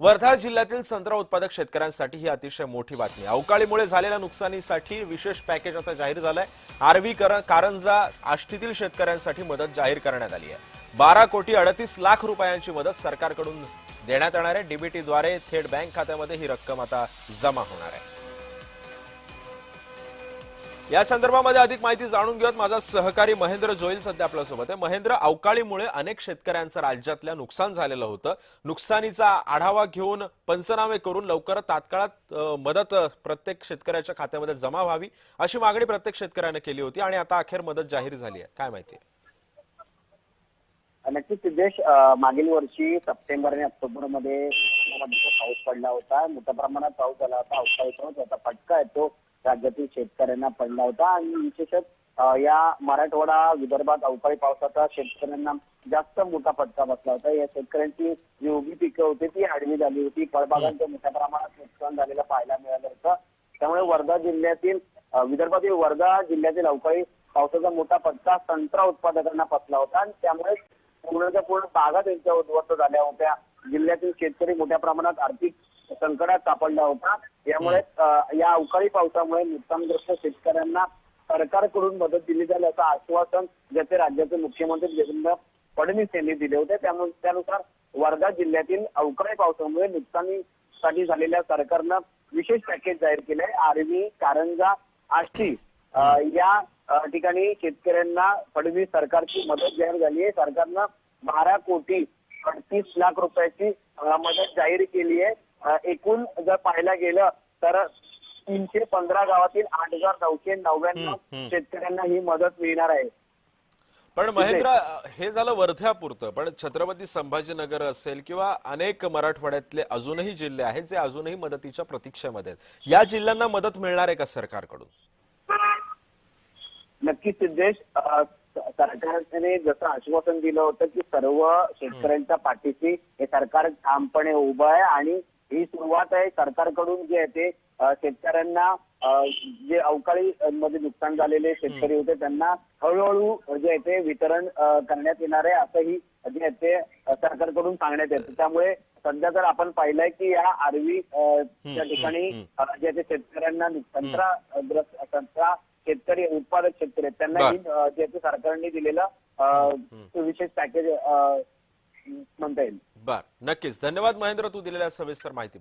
वर्धा जिल्ह्यातील संत्रा उत्पादक शेतकऱ्यांसाठी ही अतिशय मोठी बातमी। अवकाळीमुळे झालेल्या नुकसानीसाठी विशेष पॅकेज आता जाहीर झालंय। आर्वी कारंजा आष्टीतील शेतकऱ्यांसाठी मदत जाहीर करण्यात आली आहे। 12 कोटी 38 लाख रुपयांची मदत सरकारकडून देण्यात येणार आहे। डीबीटीद्वारे थेट बँक खात्यामध्ये ही रक्कम आता जमा होणार आहे। या संदर्भामध्ये अधिक माहिती जाणून घेऊयात। माझा सहकारी महेंद्र जोईल सध्या आपल्या सोबत आहे। महेंद्र, अवकाळीमुळे अनेक शेतकऱ्यांचं राज्यातल्या नुकसान झालेलं होतं। नुकसानीचा आढावा घेऊन पंचनामे करून लवकर तात्काळात मदत प्रत्येक शेतकऱ्याच्या खात्यामध्ये जमा व्हावी अशी मागणी प्रत्येक शेतकऱ्याने केली होती आणि आता अखेर मदत जाहीर झाली आहे। काय माहिती आहे? नक्कीच सिद्धेश, मागील वर्षी सप्टेंबर आणि ऑक्टोबर मध्ये पाऊस पडला होता। मोठ्या प्रमाणात पाऊस झाला होता। अवकाळी पाऊस याचा फटका आहे तो राज्यातील शेतकऱ्यांना पडला होता आणि विशेषतः या मराठवाडा विदर्भात अवकाळी पावसाचा शेतकऱ्यांना जास्त मोठा फटका बसला होता। या शेतकऱ्यांची जी उभी पिकं होती ती आडवी झाली होती। फळबागांचं मोठ्या प्रमाणात नुकसान झालेलं पाहायला मिळालं होतं। त्यामुळे वर्धा जिल्ह्यातील विदर्भातील वर्धा जिल्ह्यातील अवकाळी पावसाचा मोठा फटका संत्रा उत्पादकांना बसला होता आणि त्यामुळे पूर्णच्या पूर्ण बागा त्यांच्या उद्ध्वस्त झाल्या होत्या। जिल्ह्यातील शेतकरी मोठ्या प्रमाणात आर्थिक संकटात सापडला होता। यामुळे या अवकाळी पावसामुळे नुकसानग्रस्त शेतकऱ्यांना सरकारकडून मदत दिली जाईल असं आश्वासन ज्याचे राज्याचे मुख्यमंत्री देवेंद्र फडणवीस यांनी दिले होते। त्यानुसार वर्धा जिल्ह्यातील अवकाळी पावसामुळे नुकसानीसाठी झालेल्या सरकारनं विशेष पॅकेज जाहीर केलंय। आर्वी कारंजा आष्टी या ठिकाणी शेतकऱ्यांना फडणवीस सरकारची मदत जाहीर झाली आहे। सरकारनं 12 कोटी 38 लाख रुपयाची मदत जाहीर केली आहे। एकूण जर पाहायला गेलं तर 315 गावातील 8,999 शेतकऱ्यांना ही मदत मिळणार आहे। पण महेंद्र, हे झालं वर्ध्यापुरतं, पण छत्रपती संभाजीनगर असेल किंवा अनेक मराठवाड्यातले अजूनही जिल्हे आहेत जे अजूनही मदतीच्या प्रतीक्षेमध्ये आहेत। या जिल्ह्यांना मदत मिळणार आहे का सरकारकडून? नक्कीच सिद्धेश, सरकारने जसं आश्वासन दिलं होतं की सर्व शेतकऱ्यांच्या पाठीशी हे सरकार ठामपणे उभं आहे आणि ही सुरुवात आहे सरकारकडून जे आहे ते शेतकऱ्यांना जे अवकाळी मध्ये नुकसान झालेले शेतकरी होते त्यांना हळूहळू जे आहे ते वितरण करण्यात येणार आहे असंही जे आहे ते सरकारकडून सांगण्यात येतं। त्यामुळे सध्या जर आपण पाहिलंय की या आर्वी त्या ठिकाणी जे आहे ते शेतकऱ्यांना संत्रा शेतकरी उत्पादक शेतकरी त्यांना जे आहे सरकारने दिलेलं विशेष पॅकेज म्हणता येईल। बर, नक्कीच धन्यवाद महेंद्र, तू दिलेल्या सविस्तर माहिती